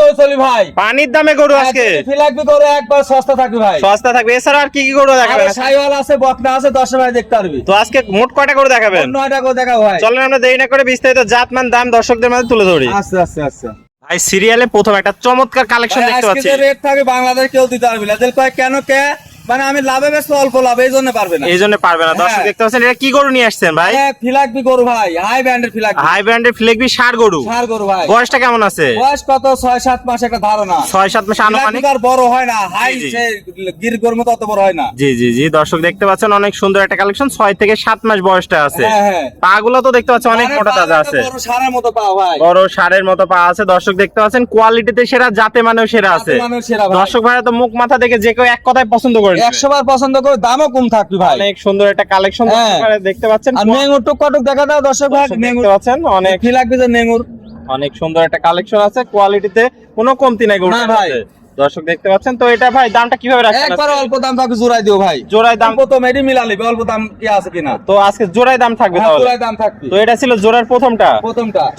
গরু চলি ভাই, পানির দামে গরু আজকে ফিলাকবি গরু একবার সস্তা থাকবে ভাই, সস্তা থাকবে। এছাড়া আর কি কি গরু দেখাবেন? সাইওয়াল আছে, বকনা আছে, 10 ভাই দেখতে পারবি। তো আজকে মোট কয়টা গরু দেখাবেন? 9টা গরু দেখাবো ভাই। চলেন আমরা দেরি না করে বিস্তারিত জাতমান দাম দর্শকদের মাঝে তুলে ধরি। আচ্ছা আচ্ছা আচ্ছা ভাই সিরিয়ালে প্রথম একটা চমৎকার কালেকশন দেখতে পাচ্ছি। আজকে রেট থাকে বাংলাদেশ কেউ দিতে পারবে না। কেন কে মানে আমি লাভে বেশ অল্প লাভ, এই জন্য পারবে না, এই জন্য পারবে না। দর্শক দেখতে পাচ্ছেন এটা কি গরু নিয়ে আসছেন ভাই? ফিলাকবি গরু ভাই, হাই ব্র্যান্ডের ফিলাকবি, হাই ব্র্যান্ডের ফিলাকবি ষাঁড় গরু। ষাঁড় গরু ভাই। বয়সটা কেমন আছে? বয়স কত? 6-7 মাস একটা ধারণা। 6-7 মাস আনুমানিক। আর বড় হয় না, হাই জি, জি। সে গির গরুর মতো অত বড় হয় না। জি জি জি দর্শক দেখতে পাচ্ছেন অনেক সুন্দর একটা কালেকশন। 6 থেকে 7 মাস বয়সটা আছে। হ্যাঁ হ্যাঁ। পাগুলো তো দেখতে পাচ্ছেন অনেক মোটা তাজা আছে। বড় ষাঁড়ের মতো পা ভাই, বড় ষাঁড়ের মতো পা আছে। দর্শক দেখতে পাচ্ছেন কোয়ালিটিতে সেরা, জাতে মানেও সেরা আছে। মানুষ সেরা ভাই। দর্শক ভাইরা তো মুখ মাথা দেখে যে কেউ এক কথায় পছন্দ করে 100 বার পছন্দ করে, দামও কম থাকবে ভাই। অনেক সুন্দর একটা কালেকশন দেখতে পাচ্ছেন। আর নেঙুর টুক কটুক দেখা দাও দর্শক ভাই, নেঙুর দেখতে পাচ্ছেন অনেক ফিলাকবি যে নেঙুর, অনেক সুন্দর একটা কালেকশন আছে। কোয়ালিটিতে কোনো কমতি নাই গরুটার না ভাই। মধ্যে। দর্শক দেখতে পাচ্ছেন। তো এটা ভাই দামটা কিভাবে রাখছেন? একবার অল্প দাম থাকবে, জোড়াই দিও ভাই। জোড়ায় দাম প্রথম এডি মিলা নিবে, অল্প দাম কি আছে কিনা। তো আজকে জোড়ায় দাম থাকবে তাহলে? জোড়াই দাম থাকবে। তো এটা ছিল জোড়ার প্রথমটা।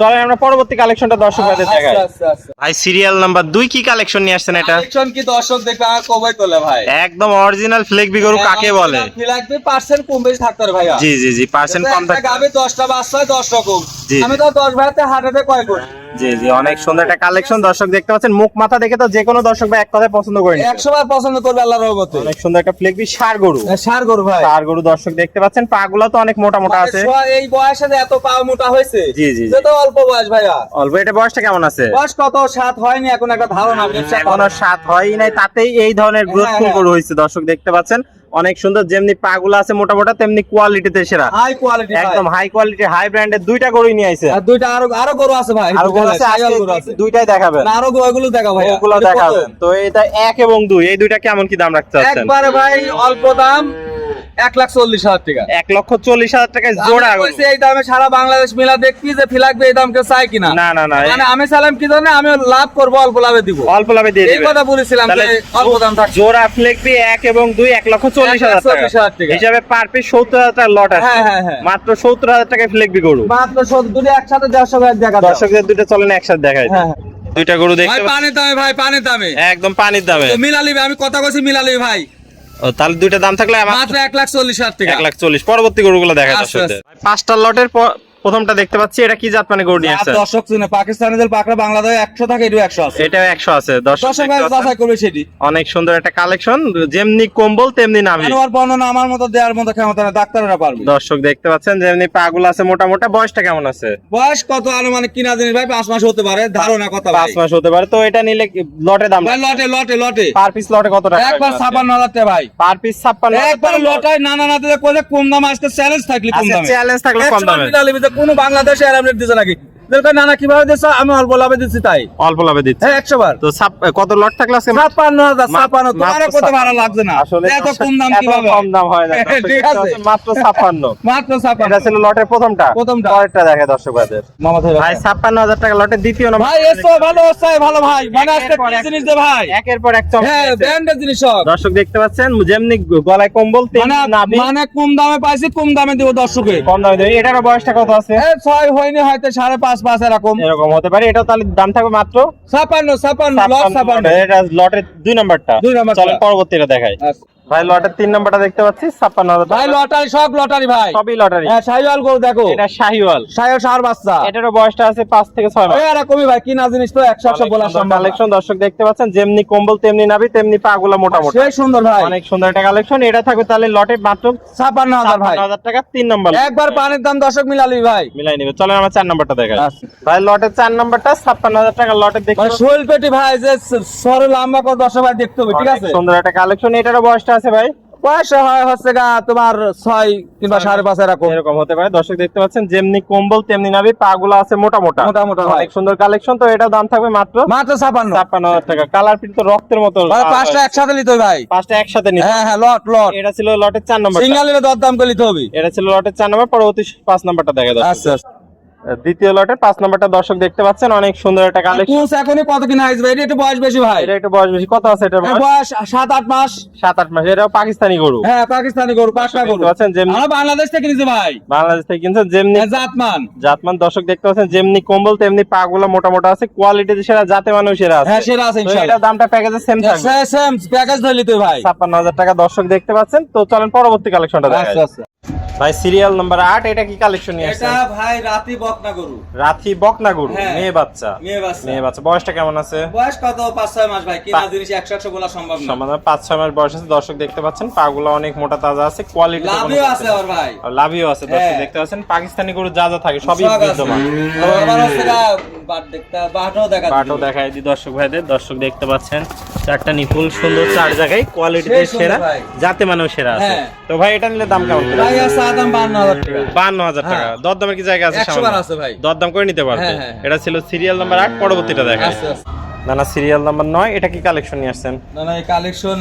চলেন আমরা পরবর্তী কালেকশনটা দর্শক ভাইদের দেখাই। আচ্ছা আচ্ছা। ভাই সিরিয়াল নাম্বার 2 কি কালেকশন নিয়ে আসছেন এটা? কালেকশন কি দর্শক দেখবে আর কবই তোলে ভাই। একদম অরিজিনাল ফ্লেগবি গরু কাকে বলে? ফিলাকবি পার্সেন্ট কম বেশি থাকতে পারে ভাইয়া। জি জি জি পার্সেন্ট কম থাকে। গাবে 10টা বাচ্চা হয় 10 রকম। জি। আমি তো 10 ভাইতে হাটেতে কয় করি। জি জি অনেক সুন্দর একটা কালেকশন। দর্শক দেখতে পাচ্ছেন মুখ মাথা দেখে তো যে কোনো দর্শক ভাই এক কথায় পছন্দ করে নিবে। 100 বার পছন্দ করবে আল্লাহর রহমতে। অনেক সুন্দর একটা ফ্লেগবি ষাঁড় গরু। ষাঁড় গরু ভাই। ষাঁড় গরু দর্শক দেখতে পাচ্ছেন পাগুলো তো অনেক মোটা মোটা আছে। এই বয়সে যে এত পা মোটা হয়েছে, জি জি যে তো অল্প বয়স ভাইয়া। অল্প। এটা বয়সটা কেমন আছে? বয়স কত? 7 হয়নি এখন, একটা ধারণা। এখনো 7 হয়ই নাই, তাতেই এই ধরনের গ্রোথফুল গরু হয়েছে। দর্শক দেখতে পাচ্ছেন অনেক সুন্দর, যেমনি পাগুলো আছে মোটা মোটা তেমনি কোয়ালিটিতে সেরা, হাই কোয়ালিটি, একদম হাই কোয়ালিটি, হাই ব্র্যান্ডের দুইটা গরুই নিয়ে আইছে। আর দুইটা আরো গরু আছে ভাই, আর গরু আছে, আজকে দুইটাই দেখাবেন? না আরো ওগুলো দেখা ভাই, ওগুলো দেখাবেন। তো এটা 1 এবং 2 এই দুইটা কেমন কি দাম রাখতে চাচ্ছেন? একবারে ভাই অল্প দাম, 1,40,000 টাকা। 1,40,000 টাকায় জোড়া গরু। এই দামে সারা বাংলাদেশ মিলা দেখবি যে ফিলাকবে এই দাম কেউ চাই কিনা। না না না, মানে আমি চাইলাম কি জানেন, আমি লাভ করবো, অল্প লাভে দিব, অল্প লাভে দিয়ে এই দিবেন। কথা বলেছিলাম যে অল্প দাম থাকবে। জোড়া ফ্লেগবি 1 এবং 2 1,40,000 টাকা 1,40,000 টাকা হিসাবে পার পিস 70,000 টাকা লট আছে। হ্যাঁ হ্যাঁ হ্যাঁ, মাত্র 70,000 টাকায় ফ্লেগবি গরু। মাত্র 70 একসাথে 150 ভাই দেখা দাও। দর্শকদের দুটো চলেন একসাথে দেখাই। হ্যাঁ হ্যাঁ। দুইটা গরু ভাই দেখতে পানির দামে ভাই, পানির দামে একদম পানির দামে। তো মিলালি ভাই, আমি কথা কইছি মিলালি ভাই, ও, তাহলে দুইটা দাম থাকলে মাত্র 1,40,000 টাকা। 1,40,000। পরবর্তী গরুগুলো দেখা আচ্ছা, দর্শকদের। পাঁচটা লটের প্রথমটা দেখতে পাচ্ছি, এটা কি জাত মানে গরু নিয়ে আসছেন? দর্শক শুনে পাকিস্তানিদের পাকড়া বাংলাদেশ 100 থাকে, এটাও 100 আছে। এটাও 100 আছে। দর্শক দর্শক ভাই দেখতে পাচ্ছেন, যাচাই করবে সেটি। অনেক সুন্দর একটা কালেকশন, যেমনি কম্বল তেমনি নাভি। আনোয়ার বর্ণনা আমার মতো দেওয়ার মতো ক্ষমতা না, ডাক্তাররা পারবে। দর্শক দেখতে পাচ্ছেন যেমনি পাগুলো আছে মোটা মোটা। বয়সটা কেমন আছে? বয়স কত আনুমানিক কিনা জিনিস ভাই? 5 মাস হতে পারে, ধারণা কথা ভাই। 5 মাস হতে পারে। তো এটা নিলে লটে দাম ভাই লটে লটে লটে পার পিস লটে কত টাকা? একবার 56,000 টাকা ভাই, পার পিস 56,000 একবার লটায় নানা নাতে কোথায় কম দাম আসতে চ্যালেঞ্জ থাকলে কম দামে, চ্যালেঞ্জ থাকলে কম দামে। কোন বাংলাদেশে এরকম রেট দিছে নাকি? নানা কিভাবে দিচ্ছে, আমি অল্প লাভে দিচ্ছি তাই। অল্প লাভে দিচ্ছে। হ্যাঁ 100 বার। তো কত লট থাকলে আজকে? 56,000 56, তোমার মাত্র কত ভাড়া লাগছে না আসলে এত কম দাম এত কিভাবে? কম দাম হয় না। ঠিক আছে, মাত্র 56। মাত্র 56। এটা ছিল লটের প্রথমটা। পরেরটা দেখে দর্শক ভাইদের। মামা ধরে ভাই 56,000 টাকা লটের দ্বিতীয় নম্বর। ভাই এসো ভালো ওসাই ভালো ভাই, মানে আজকে কি জিনিস দে ভাই, একের পর এক চমক হ্যাঁ দিয়েছে। ব্র্যান্ডের জিনিস সব। দর্শক দেখতে পাচ্ছেন যেমনি গলায় কম্বল তেমনি নাভি। মানে কম দামে পাইছি, কম দামে দিব দর্শকে। কম দামে দেবে। এটার বয়সটা কত আছে? 6 হয়নি হয়তো 5.5 এরকম এরকম হতে পারে। এটাও তাহলে দাম থাকবে মাত্র 56 লট 56। এটা লটের 2 নাম্বারটা। 2 নাম্বারটা। চলেন পরবর্তীটা দেখাই। ভাই লটের 3 নাম্বারটা দেখতে পাচ্ছি 56,000 ভাই লটারি, সব লটারি ভাই, সবই লটারি। হ্যাঁ শাহিওয়াল গরু দেখো, এটা শাহিওয়াল। শাহিওয়াল সার বাচ্চা, এটারও বয়সটা আছে 5 থেকে 6 মাস। এরকমই ভাই, কিনা জিনিস তো 100 বলা সম্ভব। কালেকশন দর্শক দেখতে পাচ্ছেন যেমনি কম্বল তেমনি নাভি তেমনি পাগুলা মোটা মোটা। সেই সুন্দর ভাই, অনেক সুন্দর একটা কালেকশন। এটা থাকবে তাহলে লটে মাত্র 56,000 ভাই। 56,000 টাকা 3 নাম্বার। একবার পানির দাম দর্শক মিলালি ভাই, মিলাই নিবে। চলেন আমরা 4 নাম্বারটা দেখাই। আচ্ছা। ভাই লটের 4 নাম্বারটা 56,000 টাকা লটে দেখতে ভাই শোল পেটি ভাই, যে সরে লম্বা করে দর্শক ভাই দেখতে হবে, ঠিক আছে। সুন্দর একটা কালেকশন। এটারও বয়সটা আছে ভাই, বয়স হয় হচ্ছে গা তোমার 6 কিংবা 5.5 এরকম। এরকম হতে পারে। দর্শক দেখতে পাচ্ছেন যেমনি কম্বল তেমনি নাভি পাগুলা আছে মোটা মোটা মোটা মোটা ভাই। অনেক সুন্দর কালেকশন। তো এটার দাম থাকবে মাত্র 56,000 টাকা। কালার প্রিন্ট তো রক্তের মতো। ভাই 5টা একসাথে নিতে হবে ভাই, 5টা একসাথে নিতে। হ্যাঁ হ্যাঁ লট লট। এটা ছিল লটের 4 নাম্বার। সিঙ্গেলের দর দাম করে নিতে হবে। এটা ছিল লটের 4 নাম্বার। পরবর্তী 5 নাম্বারটা দেখা যাচ্ছে। আচ্ছা দ্বিতীয় লটের 5 নাম্বারটা দর্শক দেখতে পাচ্ছেন, অনেক সুন্দর একটা কালেকশন। কুস এখনই কত কিনা আইস ভাই, এটা একটু বয়স বেশি ভাই, এটা একটু বয়স বেশি, কত আছে এটার এর বয়স? বয়স 7-8 মাস। 7-8 মাস। এটাও পাকিস্তানি গরু। হ্যাঁ পাকিস্তানি গরু, পাঁচটা গরু। দেখতে পাচ্ছেন যেমনি আমরা বাংলাদেশ থেকে নিয়েছি ভাই, বাংলাদেশ থেকে কিনছেন, যেমনি জাতমান। জাতমান দর্শক দেখতে পাচ্ছেন, যেমনি কম্বল তেমনি পাগুলো মোটা মোটা আছে, কোয়ালিটি সেরা, জাতে মানুষ সেরা আছে। হ্যাঁ সেরা আছে তো ইনশাআল্লাহ। এটার দামটা প্যাকেজে সেম থাকবে, সেম প্যাকেজ ধরলি তুই ভাই। 56,000 টাকা দর্শক দেখতে পাচ্ছেন। তো চলেন পরবর্তী কালেকশনটা দেখাই। আচ্ছা আচ্ছা, ভাই সিরিয়াল নাম্বার 8, এটা কি কালেকশন নিয়ে এটা আসছেন? ভাই রাতি বকনা গরু, রাথি বকনা গরু, হ্যাঁ। মেয়ে বাচ্চা। মেয়ে বাচ্চা। মেয়ে বাচ্চা, বয়সটা কেমন আছে? বয়স কত? 5-6 মাস ভাই, কিনা জিনিস 100 বলা সম্ভব না। সমাধান 5-6 মাস বয়স আছে দর্শক দেখতে পাচ্ছেন, পাগুলো অনেক মোটা তাজা আছে, কোয়ালিটি লাভিও আছে আর ভাই, লাভিও আছে দর্শক হ্যাঁ। দেখতে পাচ্ছেন। পাকিস্তানি গরু যা যা থাকে সবই সব আছে। বিদ্যমান। আবার হচ্ছে গা বাট দেখতা, বাটও দেখা বাটও দেখাই দি দর্শক ভাইদের, দর্শক দেখতে পাচ্ছেন চারটা নিপুল সুন্দর, চার জায়গায় কোয়ালিটি সেই সুন্দর সেরা, ভাই। যাতে মানেও সেরা আছে। হ্যাঁ। তো ভাই এটা নিলে দাম কেমন করে? ভাই আছে দাম 52,000 টাকা। 52,000 টাকা। হ্যাঁ। দরদামের কি জায়গা আছে? 100 বার আছে ভাই। দরদাম করে নিতে পারবে। হ্যাঁ, হ্যাঁ। এটা ছিল সিরিয়াল নাম্বার 8, পরবর্তীটা দেখাই। আচ্ছা আচ্ছা। না না, সিরিয়াল নাম্বার 9, এটা কি কালেকশন নিয়ে আসছেন? না না, এই কালেকশন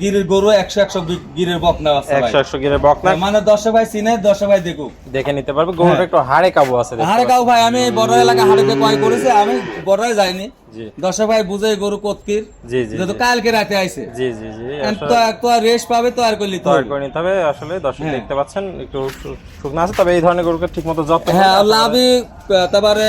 গিরের গরু 100 গিরের বকনা আছে ভাই। 100 গিরে বকনা মানে দর্শক ভাই চিনে, দর্শক ভাই দেখুক, দেখে নিতে পারবে। গরুটা হ্যাঁ। একটু হাড়ে কাবু আছে দেখতে হাড়ে পাচ্ছেন। কাউ ভাই, আমি বড় এলাকা হাড়েতে কয় করেছি, আমি বড়ই যাইনি। জি দর্শক ভাই বুঝে গরু কতকির, জি জি যেহেতু জি। কালকে রাতে আইছে, জি জি জি, তো তো রেস্ট পাবে তো আর করলি তো। তৈরি করে নিতে হবে। আসলে দর্শক হ্যাঁ। দেখতে পাচ্ছেন একটু শুকনো আছে, তবে এই ধরনের গরুকে ঠিক মতো যত্ন করলে হ্যাঁ আসলে লাভি, তারপরে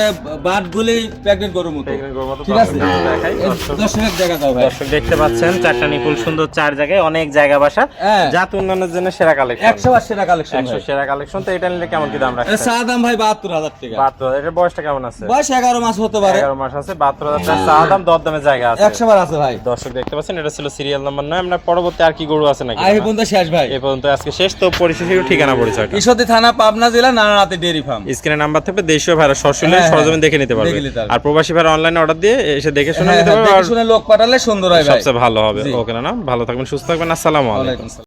বাটগুলি প্রেগনেন্ট গরুর মতো। প্রেগনেন্ট গরুর মতো ঠিক আছে, পাবেন। দেখাই দর্শক। দর্শকের দেখা দাও ভাই। দর্শক দেখতে পাচ্ছেন চারটা নিপুল সুন্দর, চার জায়গায় অনেক জায়গা বাসা, হ্যাঁ। জাত উন্নয়নের জন্য সেরা কালেকশন। 100 বার সেরা কালেকশন 100 সেরা কালেকশন। তো এটা নিলে কেমন কি দাম এটা রাখছেন? চা দাম ভাই 72,000 টাকা। 72,000। এটার বয়সটা কেমন আছে? বয়স 11 মাস হতে পারে। 11 মাস আছে। 72,000 টাকা চা দাম, দরদামের জায়গা আছে। 100 বার আছে ভাই। দর্শক দেখতে পাচ্ছেন, এটা ছিল সিরিয়াল নাম্বার 9। আমরা পরবর্তী আর কি গরু আছে নাকি? এই পর্যন্ত শেষ ভাই। এই পর্যন্ত আজকে শেষ। তো পরিশেষে ঠিকানা পরিচয়টা ঈশ্বরদী থানা, পাবনা জেলা, নারায়ণাতে ডেয়ারি ফার্ম। স্ক্রিনে নাম্বার থাকবে, দেশীয় ভাড়া সরাসরি হ্যাঁ, হ্যাঁ। সরজমিন দেখে নিতে পারবে। দেখে নিতে পারবে। আর প্রবাসী ভাড়া অনলাইনে অর্ডার দিয়ে এসে দেখে শুনে হ্যাঁ, নিতে পারবে। দেখে আর শুনে লোক পাঠালে সুন্দর হয় ভাই। সবচেয়ে ভালো হবে। জি। ওকে না, ভালো থাকবেন, সুস্থ থাকবেন। আসসালামু আলাইকুম। ওয়ালাইকুম আসসালাম।